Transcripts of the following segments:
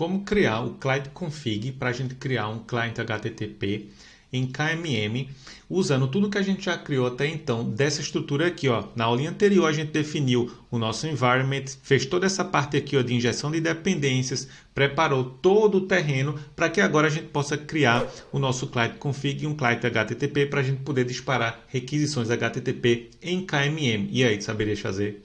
como criar o client config para a gente criar um client HTTP em KMM, usando tudo que a gente já criou até então dessa estrutura aqui, ó. Na aulinha anterior a gente definiu o nosso environment, fez toda essa parte aqui, ó, de injeção de dependências, preparou todo o terreno para que agora a gente possa criar o nosso client config e um client HTTP para a gente poder disparar requisições HTTP em KMM. E aí, saberia fazer?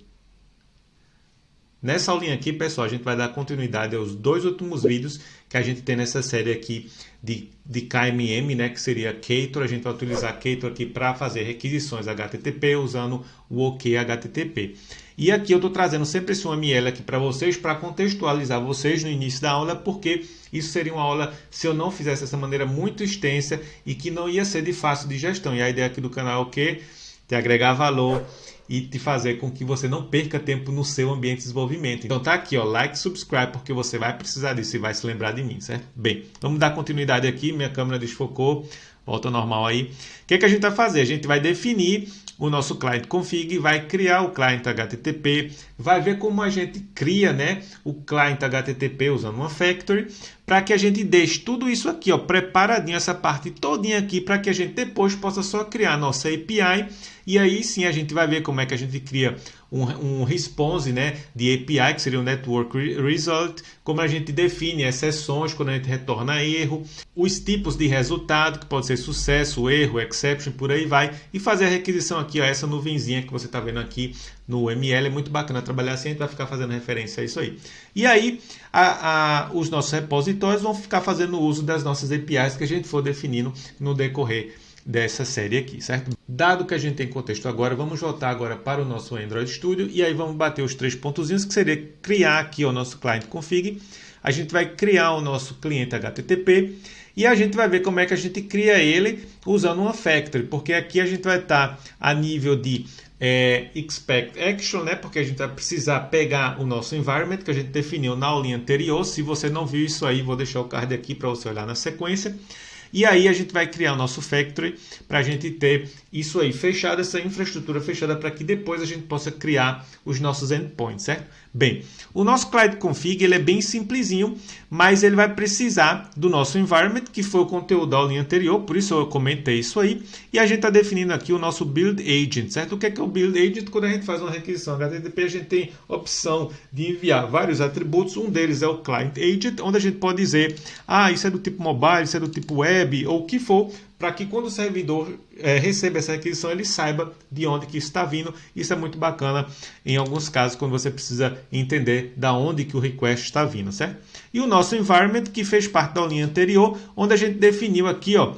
Nessa aulinha aqui, pessoal, a gente vai dar continuidade aos dois últimos vídeos que a gente tem nessa série aqui de KMM, né, que seria Ktor. A gente vai utilizar Ktor aqui para fazer requisições HTTP usando o OK HTTP. E aqui eu estou trazendo sempre esse UML aqui para vocês, para contextualizar vocês no início da aula, porque isso seria uma aula, se eu não fizesse dessa maneira, muito extensa e que não ia ser de fácil de gestão. E a ideia aqui do canal é o quê? Te agregar valor e te fazer com que você não perca tempo no seu ambiente de desenvolvimento. Então tá aqui, ó, like, subscribe, porque você vai precisar disso e vai se lembrar de mim, certo? Bem, vamos dar continuidade aqui, minha câmera desfocou, volta ao normal aí. O que é que a gente vai fazer? A gente vai definir o nosso client config, vai criar o client HTTP, vai ver como a gente cria, né, o client HTTP usando uma factory, para que a gente deixe tudo isso aqui, ó, preparadinho, essa parte todinha aqui, para que a gente depois possa só criar a nossa API, e aí sim a gente vai ver como é que a gente cria um response, né, de API, que seria o Network Result, como a gente define exceções quando a gente retorna erro, os tipos de resultado, que pode ser sucesso, erro, exception, por aí vai, e fazer a requisição aqui, ó, essa nuvenzinha que você está vendo aqui no ML, é muito bacana trabalhar assim, a gente vai ficar fazendo referência a isso aí. E aí, os nossos repositórios vão ficar fazendo uso das nossas APIs que a gente for definindo no decorrer dessa série aqui, certo? Dado que a gente tem contexto agora, vamos voltar agora para o nosso Android Studio e aí vamos bater os três pontozinhos, que seria criar aqui o nosso client config. A gente vai criar o nosso cliente HTTP e a gente vai ver como é que a gente cria ele usando uma factory, porque aqui a gente vai estar a nível de expect action, né? Porque a gente vai precisar pegar o nosso environment que a gente definiu na aulinha anterior. Se você não viu isso aí, vou deixar o card aqui para você olhar na sequência. E aí a gente vai criar o nosso factory para a gente ter isso aí fechado, essa infraestrutura fechada, para que depois a gente possa criar os nossos endpoints, certo? Bem, o nosso client config ele é bem simplesinho, mas ele vai precisar do nosso environment, que foi o conteúdo da aulinha anterior, por isso eu comentei isso aí. E a gente está definindo aqui o nosso build agent, certo? O que é o build agent? Quando a gente faz uma requisição HTTP, a gente tem a opção de enviar vários atributos. Um deles é o client agent, onde a gente pode dizer, isso é do tipo mobile, isso é do tipo web, ou o que for, para que quando o servidor receba essa requisição, ele saiba de onde que está vindo. Isso é muito bacana em alguns casos, quando você precisa entender da onde que o request está vindo, certo? E o nosso environment, que fez parte da linha anterior, onde a gente definiu aqui, ó,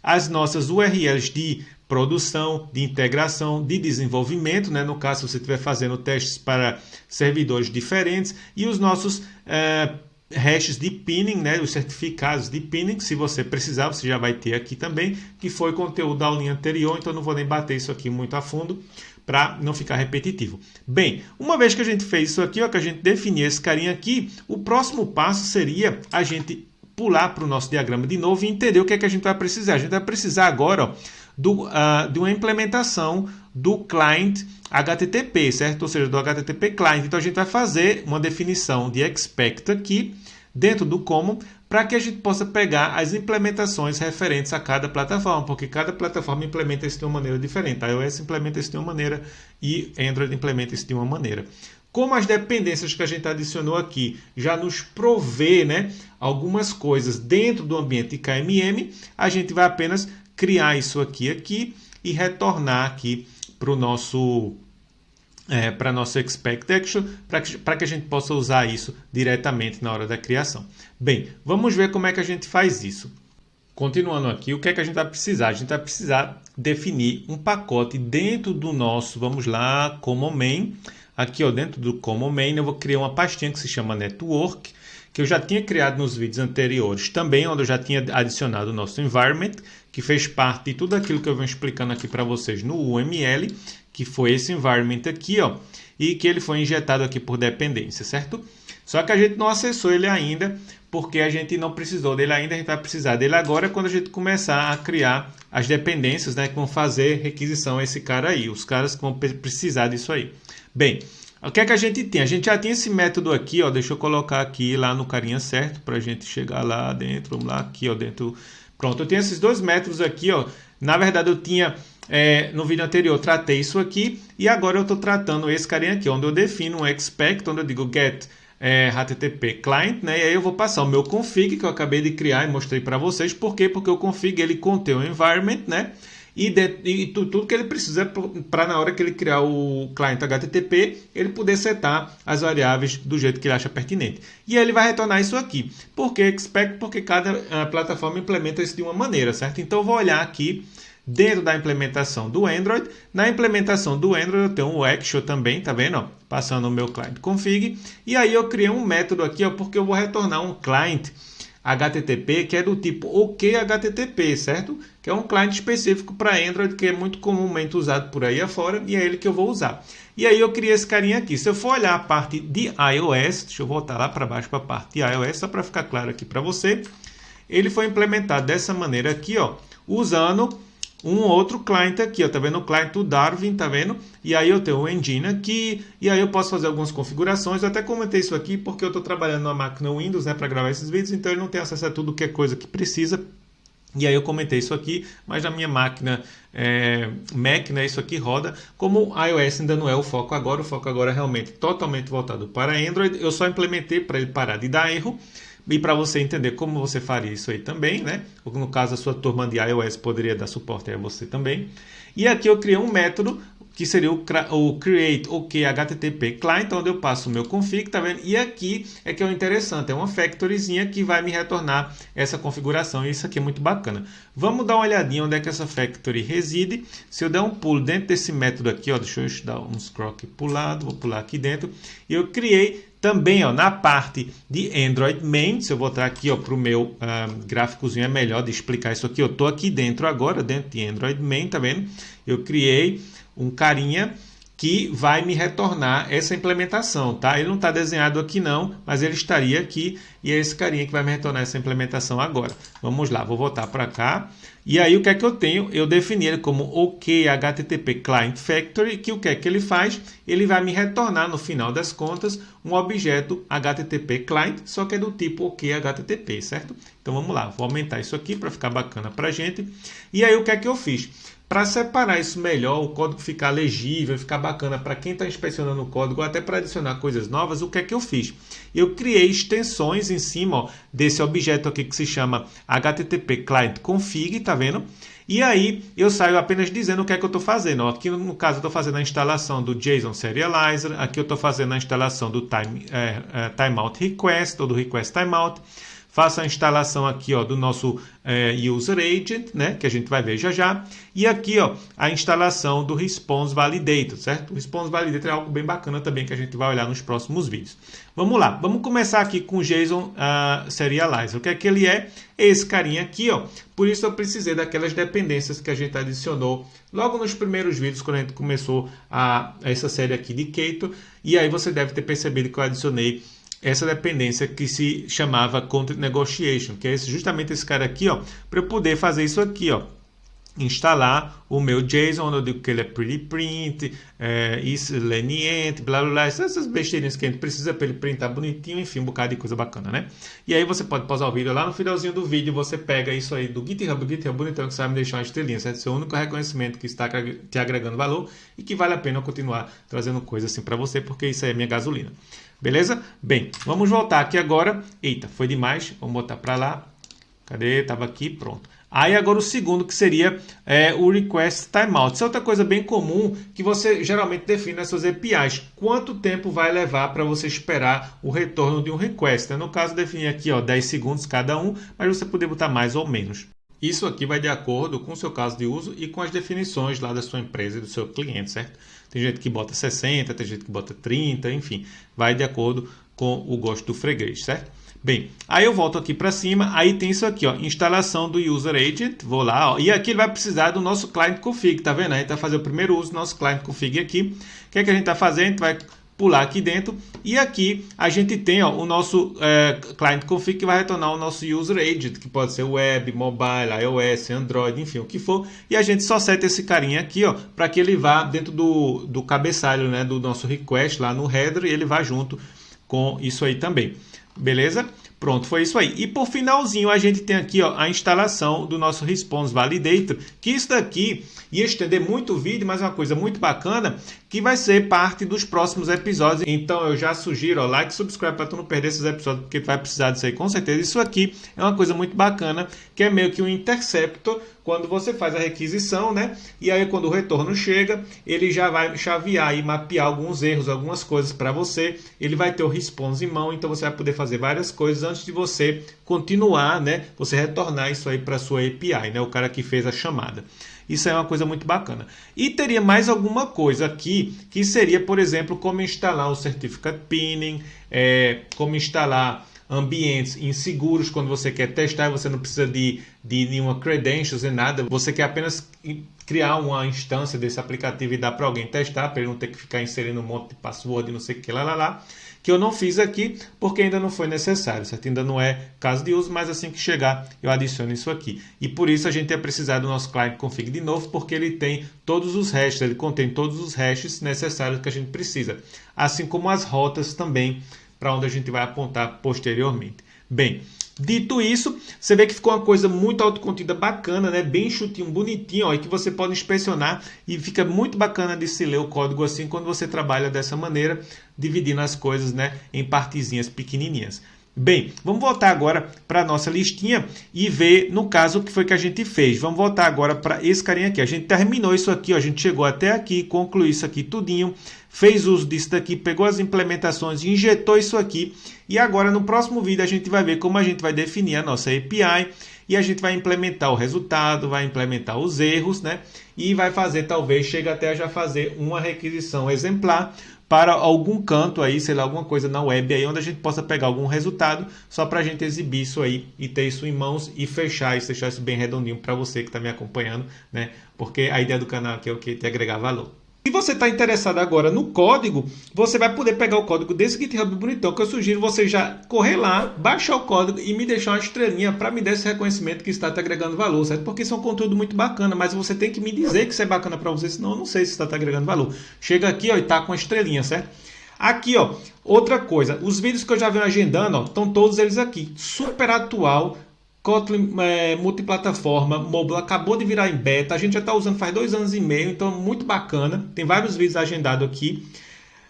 as nossas URLs de produção, de integração, de desenvolvimento, né? No caso, se você estiver fazendo testes para servidores diferentes, e os nossos hashes de pinning, né, os certificados de pinning, se você precisar, você já vai ter aqui também, que foi conteúdo da aulinha anterior, então não vou nem bater isso aqui muito a fundo, para não ficar repetitivo. Bem, uma vez que a gente fez isso aqui, ó, que a gente definiu esse carinha aqui, o próximo passo seria a gente pular para o nosso diagrama de novo e entender o que é que a gente vai precisar. A gente vai precisar agora, ó, de uma implementação do client HTTP, certo? Ou seja, do HTTP client. Então a gente vai fazer uma definição de expect aqui dentro do common, para que a gente possa pegar as implementações referentes a cada plataforma, porque cada plataforma implementa isso de uma maneira diferente. A iOS implementa isso de uma maneira e Android implementa isso de uma maneira. Como as dependências que a gente adicionou aqui já nos provê, né, algumas coisas dentro do ambiente de KMM, a gente vai apenas criar isso aqui e retornar aqui para o nosso para nosso expect action, para que a gente possa usar isso diretamente na hora da criação. Bem, vamos ver como é que a gente faz isso. Continuando aqui, o que é que a gente vai precisar? A gente vai precisar definir um pacote dentro do nosso, vamos lá, common main. Aqui, ó, dentro do common main, eu vou criar uma pastinha que se chama network, que eu já tinha criado nos vídeos anteriores também, onde eu já tinha adicionado o nosso environment, que fez parte de tudo aquilo que eu venho explicando aqui para vocês no UML, que foi esse environment aqui, ó, e que ele foi injetado aqui por dependência, certo? Só que a gente não acessou ele ainda, porque a gente não precisou dele ainda, a gente vai precisar dele agora quando a gente começar a criar as dependências, né, que vão fazer requisição a esse cara aí, os caras que vão precisar disso aí. Bem, O que é que a gente tem? A gente já tem esse método aqui, ó, deixa eu colocar aqui lá no carinha certo, para a gente chegar lá dentro, vamos lá, aqui, ó, dentro. Pronto, eu tenho esses dois métodos aqui, ó. Na verdade, eu tinha, no vídeo anterior, eu tratei isso aqui, e agora eu estou tratando esse carinha aqui, onde eu defino um expect, onde eu digo get HTTP client, né? E aí eu vou passar o meu config, que eu acabei de criar e mostrei para vocês. Por quê? Porque o config, ele contém o environment, né? E tudo que ele precisa para na hora que ele criar o client HTTP, ele poder setar as variáveis do jeito que ele acha pertinente. E aí ele vai retornar isso aqui. Por que expect? Porque cada plataforma implementa isso de uma maneira, certo? Então eu vou olhar aqui dentro da implementação do Android. Na implementação do Android eu tenho o Action também, tá vendo? Ó, passando o meu client config. E aí eu criei um método aqui, ó, porque eu vou retornar um client HTTP que é do tipo OKHTTP, certo? Que é um client específico para Android que é muito comumente usado por aí afora e é ele que eu vou usar. E aí eu criei esse carinha aqui. Se eu for olhar a parte de iOS, deixa eu voltar lá para baixo para a parte de iOS, só para ficar claro aqui para você. Ele foi implementado dessa maneira aqui, ó, usando um outro client aqui, ó, tá vendo? O client do Darwin, tá vendo? E aí eu tenho o Engine aqui, e aí eu posso fazer algumas configurações. Eu até comentei isso aqui porque eu estou trabalhando na máquina Windows, né, para gravar esses vídeos, então ele não tem acesso a tudo que é coisa que precisa. E aí eu comentei isso aqui, mas na minha máquina Mac, né, isso aqui roda. Como o iOS ainda não é o foco agora é realmente totalmente voltado para Android. Eu só implementei para ele parar de dar erro. E para você entender como você faria isso aí também, né? No caso, a sua turma de iOS poderia dar suporte a você também. E aqui eu criei um método que seria o create HTTP client, onde eu passo o meu config, tá vendo? E aqui é que é o interessante, é uma factoryzinha que vai me retornar essa configuração, e isso aqui é muito bacana. Vamos dar uma olhadinha onde é que essa factory reside. Se eu der um pulo dentro desse método aqui, ó, deixa eu dar um scroll aqui pro lado, vou pular aqui dentro, e eu criei também, ó, na parte de Android Main. Se eu voltar aqui para o meu gráficozinho, é melhor de explicar isso aqui. Eu estou aqui dentro agora, dentro de Android Main, tá vendo? Eu criei um carinha que vai me retornar essa implementação, tá? Ele não está desenhado aqui não, mas ele estaria aqui e é esse carinha que vai me retornar essa implementação agora. Vamos lá, vou voltar para cá. E aí o que é que eu tenho? Eu defini ele como OKHTTP Client Factory, que o que é que ele faz? Ele vai me retornar no final das contas um objeto HTTP Client, só que é do tipo OKHTTP, certo? Então vamos lá, vou aumentar isso aqui para ficar bacana para a gente. E aí o que é que eu fiz? Para separar isso melhor, o código ficar legível, ficar bacana para quem está inspecionando o código, ou até para adicionar coisas novas, o que é que eu fiz? Eu criei extensões em cima, ó, desse objeto aqui que se chama HTTP Client Config, tá vendo? E aí eu saio apenas dizendo o que é que eu estou fazendo. Ó, aqui no caso eu estou fazendo a instalação do JSON Serializer, aqui eu estou fazendo a instalação do Timeout Request, ou do Request Timeout. Faço a instalação aqui, ó, do nosso User Agent, né, que a gente vai ver já já. E aqui, ó, a instalação do Response Validator, certo? O Response Validator é algo bem bacana também que a gente vai olhar nos próximos vídeos. Vamos lá, vamos começar aqui com o JSON Serializer. O que é que ele é? Esse carinha aqui, ó. Por isso eu precisei daquelas dependências que a gente adicionou logo nos primeiros vídeos, quando a gente começou essa série aqui de Keytor. E aí você deve ter percebido que eu adicionei essa dependência que se chamava Content Negotiation, que é justamente esse cara aqui, ó, para eu poder fazer isso aqui, ó, instalar o meu JSON, onde eu digo que ele é pretty print, is lenient, blá blá blá, essas besteirinhas que a gente precisa para ele printar bonitinho, enfim, um bocado de coisa bacana, né? E aí você pode pausar o vídeo, lá no finalzinho do vídeo você pega isso aí do GitHub bonitão, que você vai me deixar uma estrelinha, certo? Esse é o único reconhecimento que está te agregando valor e que vale a pena eu continuar trazendo coisa assim para você, porque isso aí é minha gasolina. Beleza? Bem, vamos voltar aqui agora. Eita, foi demais. Vamos botar para lá. Cadê? Estava aqui, pronto. Aí agora o segundo, que seria o Request Timeout. Isso é outra coisa bem comum que você geralmente define nas suas APIs. Quanto tempo vai levar para você esperar o retorno de um request? No caso, definir aqui, ó, 10 segundos cada um, mas você poder botar mais ou menos. Isso aqui vai de acordo com o seu caso de uso e com as definições lá da sua empresa e do seu cliente, certo? Tem gente que bota 60, tem gente que bota 30, enfim, vai de acordo com o gosto do freguês, certo? Bem, aí eu volto aqui para cima, aí tem isso aqui, ó, instalação do User Agent, vou lá, ó, e aqui ele vai precisar do nosso Client Config, tá vendo? A gente vai fazer o primeiro uso do nosso Client Config aqui. O que é que a gente vai fazer? A gente vai pular aqui dentro, e aqui a gente tem ó, o nosso client config que vai retornar o nosso user agent, que pode ser web, mobile, iOS, Android, enfim, o que for, e a gente só seta esse carinha aqui ó, para que ele vá dentro do cabeçalho, né, do nosso request lá no header, e ele vá junto com isso aí também, beleza? Pronto, foi isso aí. E por finalzinho a gente tem aqui ó, a instalação do nosso Response Validator, que isso daqui ia estender muito o vídeo, mas é uma coisa muito bacana, que vai ser parte dos próximos episódios. Então eu já sugiro, ó, like e subscribe para tu não perder esses episódios, porque tu vai precisar disso aí com certeza. Isso aqui é uma coisa muito bacana, que é meio que um interceptor, quando você faz a requisição, né? E aí quando o retorno chega, ele já vai chavear e mapear alguns erros, algumas coisas para você. Ele vai ter o response em mão, então você vai poder fazer várias coisas antes de você continuar, né? Você retornar isso aí para sua API, né? O cara que fez a chamada. Isso é uma coisa muito bacana. E teria mais alguma coisa aqui, que seria, por exemplo, como instalar o Certificate Pinning, como instalar ambientes inseguros quando você quer testar, você não precisa de nenhuma credentials nem nada, você quer apenas criar uma instância desse aplicativo e dar para alguém testar, para ele não ter que ficar inserindo um monte de password e não sei o que lá, que eu não fiz aqui porque ainda não foi necessário, certo? Ainda não é caso de uso, mas assim que chegar eu adiciono isso aqui. E por isso a gente vai precisar do nosso client config de novo, porque ele tem todos os hashes, ele contém todos os hashes necessários que a gente precisa, assim como as rotas também, para onde a gente vai apontar posteriormente. Bem, dito isso, você vê que ficou uma coisa muito autocontida, bacana, né? Bem chutinho, bonitinho, ó, e que você pode inspecionar e fica muito bacana de se ler o código assim quando você trabalha dessa maneira, dividindo as coisas, né, em partezinhas pequenininhas. Bem, vamos voltar agora para a nossa listinha e ver, no caso, o que foi que a gente fez. Vamos voltar agora para esse carinha aqui. A gente terminou isso aqui, ó, a gente chegou até aqui, concluiu isso aqui tudinho, fez uso disso daqui, pegou as implementações, injetou isso aqui. E agora, no próximo vídeo, a gente vai ver como a gente vai definir a nossa API e a gente vai implementar o resultado, vai implementar os erros, né? E vai fazer, talvez, chega até a já fazer uma requisição exemplar para algum canto aí, sei lá, alguma coisa na web aí, onde a gente possa pegar algum resultado, só para a gente exibir isso aí e ter isso em mãos e fechar isso bem redondinho para você que está me acompanhando, né? Porque a ideia do canal aqui é o que? Te agregar valor. Se você está interessado agora no código, você vai poder pegar o código desse GitHub bonitão, que eu sugiro você já correr lá, baixar o código e me deixar uma estrelinha para me dar esse reconhecimento que está te agregando valor, certo? Porque isso é um conteúdo muito bacana, mas você tem que me dizer que isso é bacana para você, senão eu não sei se está te agregando valor. Chega aqui ó, e está com a estrelinha, certo? Aqui, ó, outra coisa, os vídeos que eu já venho agendando, ó, estão todos eles aqui, super atual. Kotlin multiplataforma, mobile, acabou de virar em beta, a gente já está usando faz 2 anos e meio, então muito bacana, tem vários vídeos agendados aqui.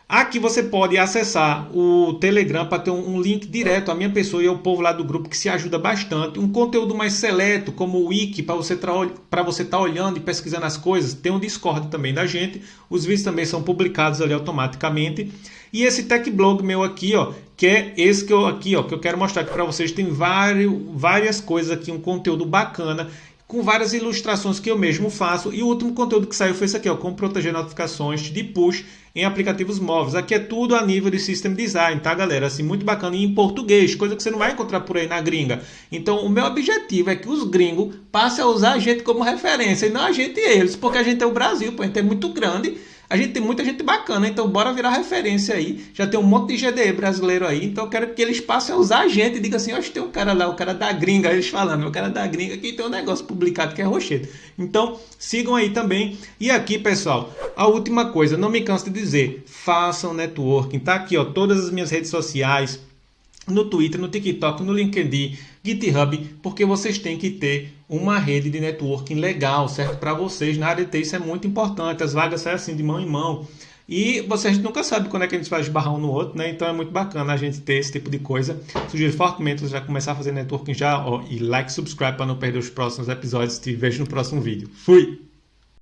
Aqui você pode acessar o Telegram para ter um link direto à minha pessoa e ao povo lá do grupo que se ajuda bastante. Um conteúdo mais seleto, como o Wiki, para você estar olhando e pesquisando as coisas. Tem um Discord também da gente. Os vídeos também são publicados ali automaticamente. E esse tech blog meu aqui, ó, que é esse que eu quero mostrar aqui para vocês. Tem várias coisas aqui, um conteúdo bacana, com várias ilustrações que eu mesmo faço. E o último conteúdo que saiu foi esse aqui, ó, como proteger notificações de push em aplicativos móveis. Aqui é tudo a nível de System Design, tá, galera? Assim, muito bacana e em português, coisa que você não vai encontrar por aí na gringa. Então, o meu objetivo é que os gringos passem a usar a gente como referência e não a gente eles, porque a gente é o Brasil, pô, a gente é muito grande. A gente tem muita gente bacana, então bora virar referência aí. Já tem um monte de GDE brasileiro aí, então eu quero que eles passem a usar a gente e digam assim, hoje tem um cara lá, o cara da gringa, eles falando, o cara da gringa que tem um negócio publicado que é rochedo. Então sigam aí também. E aqui, pessoal, a última coisa, não me canso de dizer, façam networking, tá aqui ó, todas as minhas redes sociais, no Twitter, no TikTok, no LinkedIn, GitHub, porque vocês têm que ter uma rede de networking legal, certo? Para vocês, na área de TI, isso é muito importante. As vagas saem assim de mão em mão. E vocês nunca sabem quando é que a gente vai esbarrar um no outro, né? Então é muito bacana a gente ter esse tipo de coisa. Sugiro fortemente você já começar a fazer networking já, ó, e like e subscribe para não perder os próximos episódios. Te vejo no próximo vídeo. Fui!